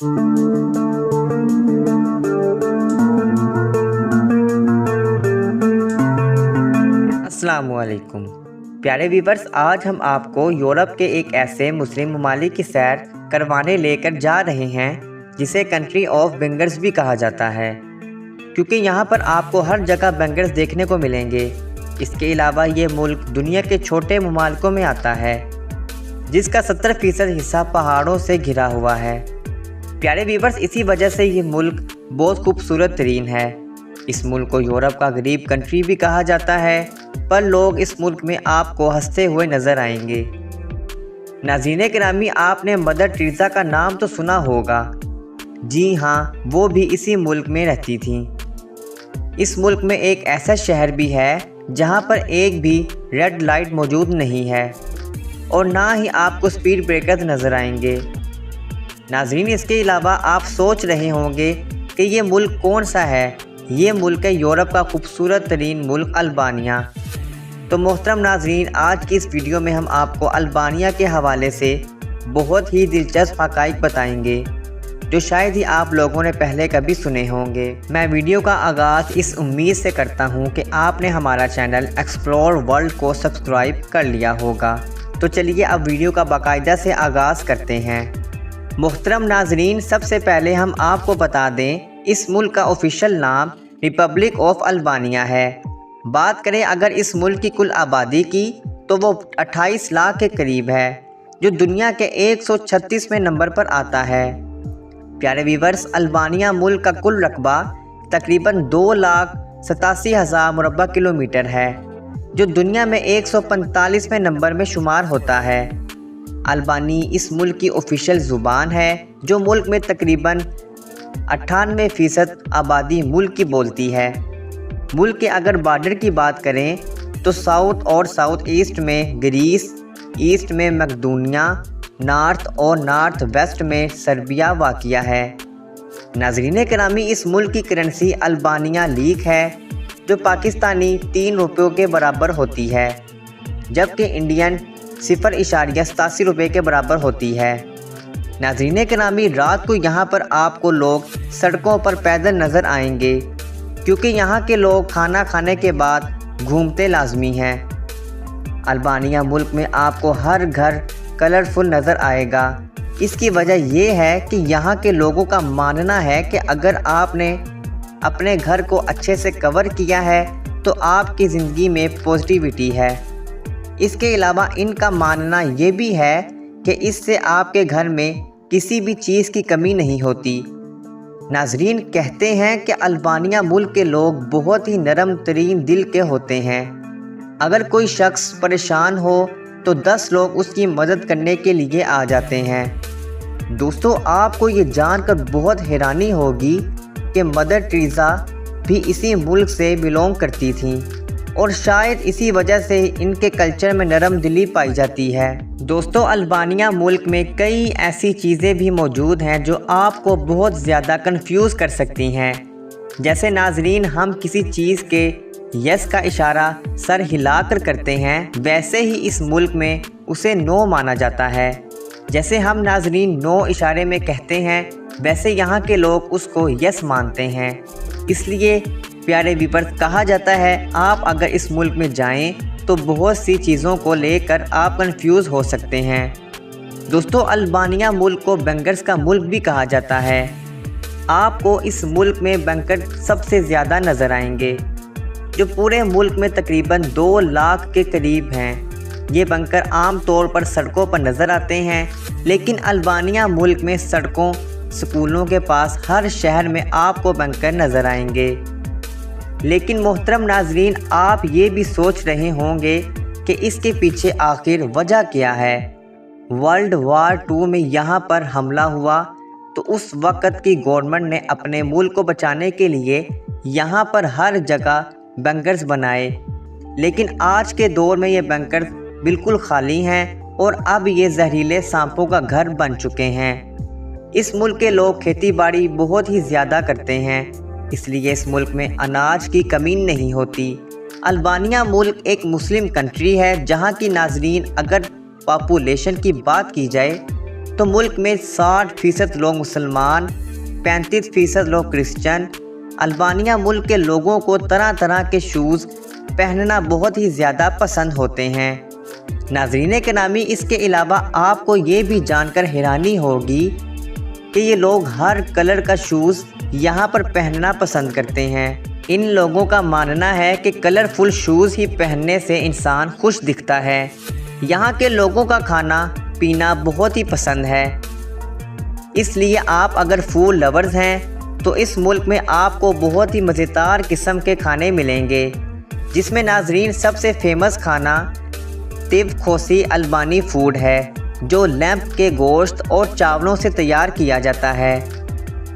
السلام علیکم پیارے ویورز، آج ہم آپ کو یورپ کے ایک ایسے مسلم ممالک کی سیر کروانے لے کر جا رہے ہیں جسے کنٹری آف بینگرز بھی کہا جاتا ہے، کیونکہ یہاں پر آپ کو ہر جگہ بینگرز دیکھنے کو ملیں گے۔ اس کے علاوہ یہ ملک دنیا کے چھوٹے ممالکوں میں آتا ہے جس کا 70% حصہ پہاڑوں سے گھرا ہوا ہے۔ پیارے ویورز، اسی وجہ سے یہ ملک بہت خوبصورت ترین ہے۔ اس ملک کو یورپ کا غریب کنٹری بھی کہا جاتا ہے، پر لوگ اس ملک میں آپ کو ہنستے ہوئے نظر آئیں گے۔ ناظرین گرامی، آپ نے مدر ٹریزا کا نام تو سنا ہوگا۔ جی ہاں، وہ بھی اسی ملک میں رہتی تھیں۔ اس ملک میں ایک ایسا شہر بھی ہے جہاں پر ایک بھی ریڈ لائٹ موجود نہیں ہے اور نہ ہی آپ کو سپیڈ بریکرز نظر آئیں گے۔ ناظرین، اس کے علاوہ آپ سوچ رہے ہوں گے کہ یہ ملک کون سا ہے؟ یہ ملک ہے یورپ کا خوبصورت ترین ملک البانیہ۔ تو محترم ناظرین، آج کی اس ویڈیو میں ہم آپ کو البانیہ کے حوالے سے بہت ہی دلچسپ حقائق بتائیں گے جو شاید ہی آپ لوگوں نے پہلے کبھی سنے ہوں گے۔ میں ویڈیو کا آغاز اس امید سے کرتا ہوں کہ آپ نے ہمارا چینل ایکسپلور ورلڈ کو سبسکرائب کر لیا ہوگا۔ تو چلیے اب ویڈیو کا باقاعدہ سے آغاز کرتے ہیں۔ محترم ناظرین، سب سے پہلے ہم آپ کو بتا دیں اس ملک کا آفیشیل نام ریپبلک آف البانیہ ہے۔ بات کریں اگر اس ملک کی کل آبادی کی تو وہ 28 لاکھ کے قریب ہے، جو دنیا کے 136ویں نمبر پر آتا ہے۔ پیارے ویورز، البانیہ ملک کا کل رقبہ تقریباً 2,87,000 مربع کلومیٹر ہے، جو دنیا میں 145ویں نمبر میں شمار ہوتا ہے۔ البانی اس ملک کی آفیشیل زبان ہے، جو ملک میں تقریباً 98% آبادی ملک کی بولتی ہے۔ ملک کے اگر بارڈر کی بات کریں تو ساؤتھ اور ساؤتھ ایسٹ میں گریس، ایسٹ میں مقدونیہ، نارتھ اور نارتھ ویسٹ میں سربیا واقع ہے۔ ناظرین گرامی، اس ملک کی کرنسی البانیہ لیک ہے، جو پاکستانی 3 روپیوں کے برابر ہوتی ہے، جبکہ انڈین 0.87 روپے کے برابر ہوتی ہے۔ ناظرین گرامی، رات کو یہاں پر آپ کو لوگ سڑکوں پر پیدل نظر آئیں گے، کیونکہ یہاں کے لوگ کھانا کھانے کے بعد گھومتے لازمی ہیں۔ البانیہ ملک میں آپ کو ہر گھر کلرفل نظر آئے گا۔ اس کی وجہ یہ ہے کہ یہاں کے لوگوں کا ماننا ہے کہ اگر آپ نے اپنے گھر کو اچھے سے کور کیا ہے تو آپ کی زندگی میں پازیٹیوٹی ہے۔ اس کے علاوہ ان کا ماننا یہ بھی ہے کہ اس سے آپ کے گھر میں کسی بھی چیز کی کمی نہیں ہوتی۔ ناظرین، کہتے ہیں کہ البانیہ ملک کے لوگ بہت ہی نرم ترین دل کے ہوتے ہیں۔ اگر کوئی شخص پریشان ہو تو 10 لوگ اس کی مدد کرنے کے لیے آ جاتے ہیں۔ دوستو، آپ کو یہ جان کر بہت حیرانی ہوگی کہ مدر ٹریزا بھی اسی ملک سے بلونگ کرتی تھیں اور شاید اسی وجہ سے ان کے کلچر میں نرم دلی پائی جاتی ہے۔ دوستو، البانیہ ملک میں کئی ایسی چیزیں بھی موجود ہیں جو آپ کو بہت زیادہ کنفیوز کر سکتی ہیں۔ جیسے ناظرین، ہم کسی چیز کے یس کا اشارہ سر ہلا کر کرتے ہیں، ویسے ہی اس ملک میں اسے نو مانا جاتا ہے۔ جیسے ہم ناظرین نو اشارے میں کہتے ہیں، ویسے یہاں کے لوگ اس کو یس مانتے ہیں۔ اس لیے پیارے ویورز، کہا جاتا ہے آپ اگر اس ملک میں جائیں تو بہت سی چیزوں کو لے کر آپ کنفیوز ہو سکتے ہیں۔ دوستو، البانیہ ملک کو بینگرز کا ملک بھی کہا جاتا ہے۔ آپ کو اس ملک میں بینگر سب سے زیادہ نظر آئیں گے، جو پورے ملک میں تقریباً 2 لاکھ کے قریب ہیں۔ یہ بینگر عام طور پر سڑکوں پر نظر آتے ہیں، لیکن البانیہ ملک میں سڑکوں، سکولوں کے پاس ہر شہر میں آپ کو بینگر نظر آئیں گے۔ لیکن محترم ناظرین، آپ یہ بھی سوچ رہے ہوں گے کہ اس کے پیچھے آخر وجہ کیا ہے؟ ورلڈ وار 2 میں یہاں پر حملہ ہوا تو اس وقت کی گورنمنٹ نے اپنے ملک کو بچانے کے لیے یہاں پر ہر جگہ بینگرز بنائے، لیکن آج کے دور میں یہ بینگرز بالکل خالی ہیں اور اب یہ زہریلے سانپوں کا گھر بن چکے ہیں۔ اس ملک کے لوگ کھیتی باڑی بہت ہی زیادہ کرتے ہیں، اس لیے اس ملک میں اناج کی کمی نہیں ہوتی۔ البانیہ ملک ایک مسلم کنٹری ہے جہاں کی ناظرین اگر پاپولیشن کی بات کی جائے तो मुल्क में 60% लोग मुसलमान, 35% लोग क्रिश्चियन। अल्बानिया मुल्क के लोगों को तरह तरह के शूज़ पहनना बहुत ही ज़्यादा पसंद होते हैं। नाज़रीन गिरामी, इसके अलावा आपको ये भी जानकर हैरानी होगी कि ये लोग हर कलर का शूज़ यहाँ पर पहनना पसंद करते हैं। इन लोगों का मानना है कि कलरफुल शूज़ ही पहनने से इंसान खुश दिखता है। यहाँ के लोगों का खाना पीना बहुत ही पसंद है, इसलिए आप अगर फूड लवर्स हैं तो इस मुल्क में आपको बहुत ही मज़ेदार किस्म के खाने मिलेंगे, जिसमें नाज़रीन सबसे फेमस खाना तिव खोसी अल्बानी फूड है, जो लैम्प के गोश्त और चावलों से तैयार किया जाता है।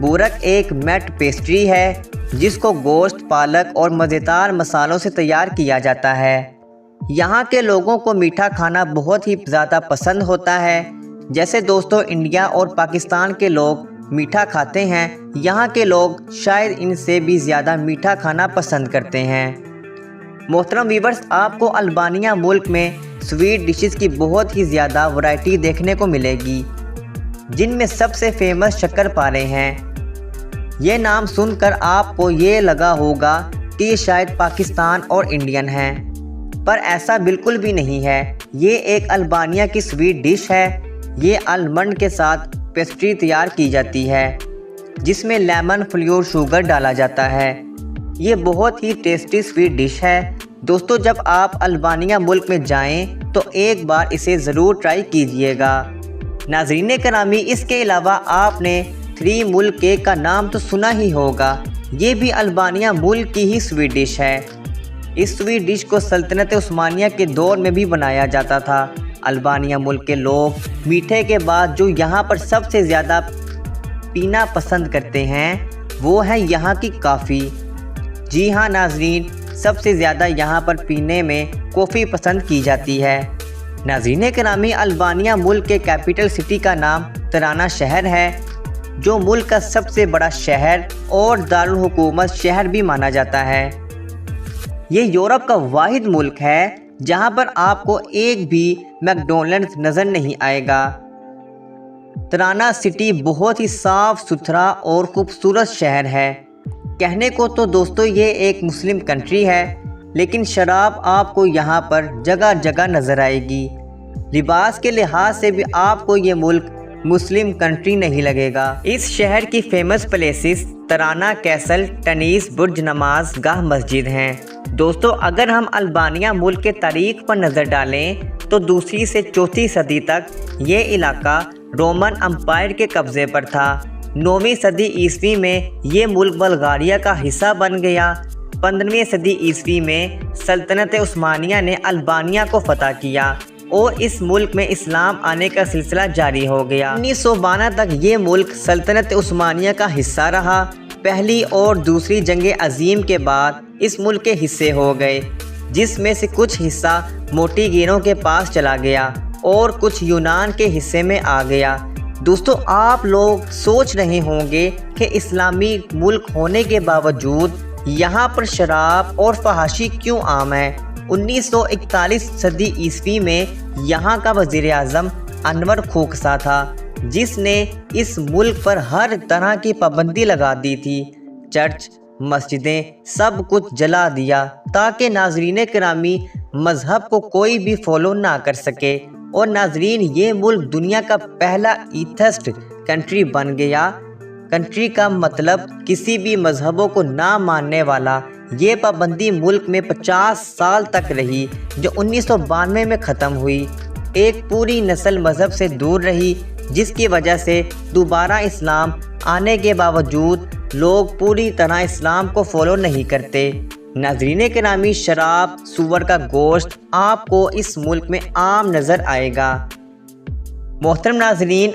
बूरक एक मैट पेस्ट्री है जिसको गोश्त, पालक और मज़ेदार मसालों से तैयार किया जाता है। यहाँ के लोगों को मीठा खाना बहुत ही ज़्यादा पसंद होता है। जैसे दोस्तों इंडिया और पाकिस्तान के लोग मीठा खाते हैं, यहाँ के लोग शायद इनसे भी ज़्यादा मीठा खाना पसंद करते हैं। मोहतरम व्यूअर्स, आपको अल्बानिया मुल्क में स्वीट डिशेस की बहुत ही ज़्यादा वैरायटी देखने को मिलेगी, जिनमें सबसे फेमस शक्करपारे हैं। ये नाम सुनकर आपको ये लगा होगा कि ये शायद पाकिस्तान और इंडियन हैं, पर ऐसा बिल्कुल भी नहीं है। ये एक अल्बानिया की स्वीट डिश है। ये आलमंड के साथ पेस्ट्री तैयार की जाती है, जिसमें लेमन फ्लेवर शुगर डाला जाता है। ये बहुत ही टेस्टी स्वीट डिश है। दोस्तों, जब आप अल्बानिया मुल्क में जाएं तो एक बार इसे ज़रूर ट्राई कीजिएगा। नाज़रीन गिरामी, इसके अलावा आपने 3 मुल्क केक का नाम तो सुना ही होगा। ये भी अल्बानिया मुल्क की ही स्वीट डिश है। इस स्वीट डिश को सल्तनत उस्मानिया के दौर में भी बनाया जाता था। अल्बानिया मुल्क के लोग मीठे के बाद जो यहाँ पर सबसे ज़्यादा पीना पसंद करते हैं वो है यहाँ की कॉफ़ी। जी हाँ नाज़रीन, सबसे ज़्यादा यहाँ पर पीने में कॉफ़ी पसंद की जाती है। नाज़रीन गिरामी, अल्बानिया मुल्क के कैपिटल सिटी का नाम तराना शहर है, जो मुल्क का सबसे बड़ा शहर और दारुल हुकूमत शहर भी माना जाता है। ये यूरोप का वाहिद मुल्क है जहाँ पर आपको एक भी मैकडॉनल्ड्स नज़र नहीं आएगा। तराना सिटी बहुत ही साफ़ सुथरा और ख़ूबसूरत शहर है। कहने को तो दोस्तों ये एक मुस्लिम कंट्री है, लेकिन शराब आपको यहाँ पर जगह जगह नज़र आएगी। लिबास के लिहाज से भी आपको ये मुल्क मुस्लिम कंट्री नहीं लगेगा। इस शहर की फेमस प्लेसेस तराना कैसल, टनीस, बुर्ज नमाज गाह मस्जिद हैं। दोस्तों, अगर हम अल्बानिया मुल्क के तारीख पर नज़र डालें तो 2वीं से 4वीं सदी तक ये इलाका रोमन अम्पायर के कब्ज़े पर था। 9वीं सदी ईस्वी में ये मुल्क बल्गारिया का हिस्सा बन गया। 15वीं सदी ईस्वी में सल्तनत उस्मानिया ने अल्बानिया को फतह किया और इस मुल्क में इस्लाम आने का सिलसिला जारी हो गया। 1912 तक ये मुल्क सल्तनत उस्मानिया का हिस्सा रहा। पहली और दूसरी जंग अजीम के बाद इस मुल्क के हिस्से हो गए, जिसमें से कुछ हिस्सा मोटीगिरों के पास चला गया और कुछ यूनान के हिस्से में आ गया। दोस्तों, आप लोग सोच रहे होंगे कि इस्लामी मुल्क होने के बावजूद यहाँ पर शराब और फहाशी क्यों आम है। 1941 सदी ईस्वी में यहाँ का वज़ीर आज़म अनवर खोकसा था, जिसने इस मुल्क पर हर तरह की पाबंदी लगा दी थी। चर्च, मस्जिदें, सब कुछ जला दिया ताकि नाज़रीन गिरामी मज़हब को कोई भी फॉलो ना कर सके। और नाज़रीन, ये मुल्क दुनिया का पहला एथिस्ट कंट्री बन गया। कंट्री का मतलब किसी भी मज़हबों को ना मानने वाला। ये पाबंदी मुल्क में 50 साल तक रही, जो 1992 में ख़त्म हुई। एक पूरी नस्ल मज़हब से दूर रही, जिसकी वजह से दोबारा इस्लाम आने के बावजूद लोग पूरी तरह इस्लाम को फॉलो नहीं करते। नाज़रीन गिरामी, शराब, सूअर का गोश्त आपको इस मुल्क में आम नज़र आएगा। मोहतरम नाज़रीन,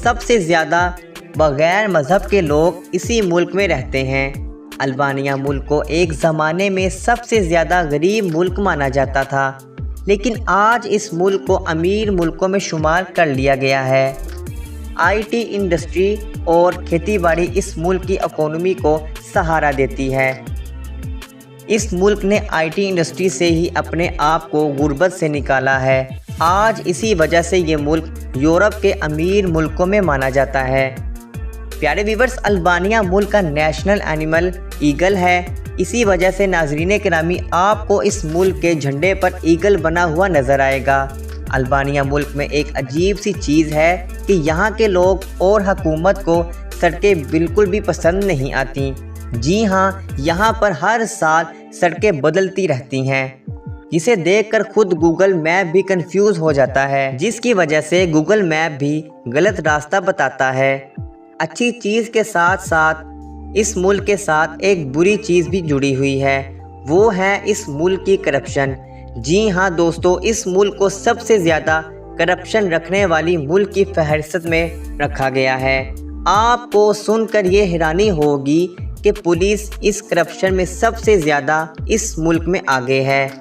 सबसे ज़्यादा बग़ैर मज़हब के लोग इसी मुल्क में रहते हैं। अल्बानिया मुल्क को एक ज़माने में सबसे ज़्यादा गरीब मुल्क माना जाता था, लेकिन आज इस मुल्क को अमीर मुल्कों में शुमार कर लिया गया है। आईटी इंडस्ट्री और खेतीबाड़ी इस मुल्क की इकोनॉमी को सहारा देती है। इस मुल्क ने आईटी इंडस्ट्री से ही अपने आप को गुर्बत से निकाला है। आज इसी वजह से ये मुल्क यूरोप के अमीर मुल्कों में माना जाता है। प्यारे व्यूअर्स, अल्बानिया मुल्क का नेशनल एनिमल ईगल है। इसी वजह से नाज़रीन किरामी आपको इस मुल्क के झंडे पर ईगल बना हुआ नज़र आएगा। अल्बानिया मुल्क में एक अजीब सी चीज़ है कि यहाँ के लोग और हुकूमत को सड़कें बिल्कुल भी पसंद नहीं आती। जी हाँ, यहाँ पर हर साल सड़कें बदलती रहती हैं, जिसे देखकर खुद गूगल मैप भी कंफ्यूज हो जाता है, जिसकी वजह से गूगल मैप भी गलत रास्ता बताता है। अच्छी चीज़ के साथ साथ इस मुल्क के साथ एक बुरी चीज़ भी जुड़ी हुई है, वो है इस मुल्क की करप्शन। जी हाँ दोस्तों, इस मुल्क को सबसे ज़्यादा करप्शन रखने वाली मुल्क की फहरिस्त में रखा गया है। आपको सुनकर ये हैरानी होगी कि पुलिस इस करप्शन में सबसे ज़्यादा इस मुल्क में आगे है।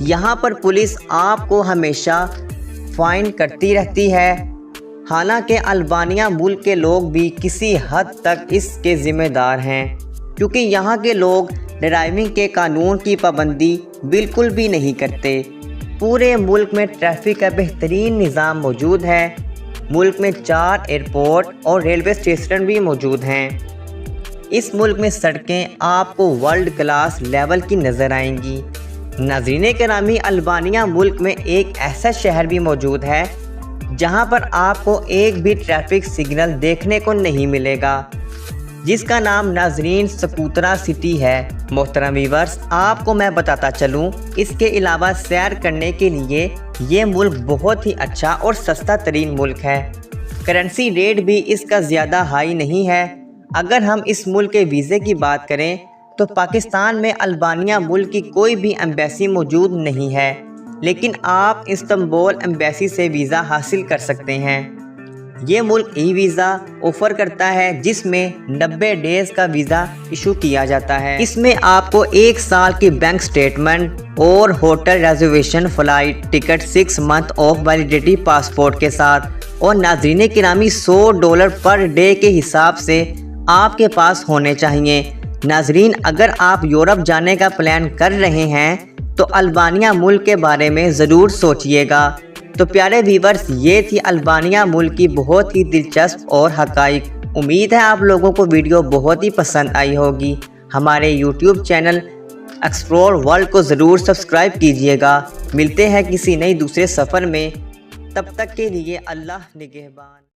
यहाँ पर पुलिस आपको हमेशा फाइन करती रहती है। हालांकि अल्बानिया मुल्क के लोग भी किसी हद तक इसके ज़िम्मेदार हैं, क्योंकि यहाँ के लोग ड्राइविंग के कानून की पाबंदी बिल्कुल भी नहीं करते। पूरे मुल्क में ट्रैफिक का बेहतरीन निज़ाम मौजूद है। मुल्क में 4 एयरपोर्ट और रेलवे स्टेशन भी मौजूद हैं। इस मुल्क में सड़कें आपको वर्ल्ड क्लास लेवल की नज़र आएंगी। नाज़रीन किरामी, अल्बानिया मुल्क में एक ऐसा शहर भी मौजूद है जहां पर आपको एक भी ट्रैफिक सिग्नल देखने को नहीं मिलेगा, जिसका नाम नाज़रीन सपूतरा सिटी है। मोहतरम व्यूअर्स, आपको मैं बताता चलूं, इसके अलावा सैर करने के लिए ये मुल्क बहुत ही अच्छा और सस्ता तरीन मुल्क है। करेंसी रेट भी इसका ज़्यादा हाई नहीं है। अगर हम इस मुल्क के वीज़े की बात करें तो पाकिस्तान में अल्बानिया मुल्क की कोई भी एम्बेसी मौजूद नहीं है, लेकिन आप इस्तांबुल एम्बेसी से वीज़ा हासिल कर सकते हैं। ये मुल्क ई वीज़ा ऑफ़र करता है, जिसमें 90 डेज़ का वीज़ा इशू किया जाता है। इसमें आपको 1 साल की बैंक स्टेटमेंट और hotel reservation, flight ticket, 6 month of validity passport के साथ और नाज़रीन किरामी $100 पर डे के हिसाब से आपके पास होने चाहिए। नाज़रीन, अगर आप यूरोप जाने का प्लान कर रहे हैं तो अल्बानिया मुल्क के बारे में ज़रूर सोचिएगा। तो प्यारे व्यूअर्स, ये थी अल्बानिया मुल्क की बहुत ही दिलचस्प और हक़ाइक़। उम्मीद है आप लोगों को वीडियो बहुत ही पसंद आई होगी। हमारे यूट्यूब चैनल एक्सप्लोर वर्ल्ड को ज़रूर सब्सक्राइब कीजिएगा। मिलते हैं किसी नई दूसरे सफ़र में, तब तक के लिए अल्लाह निगहबान।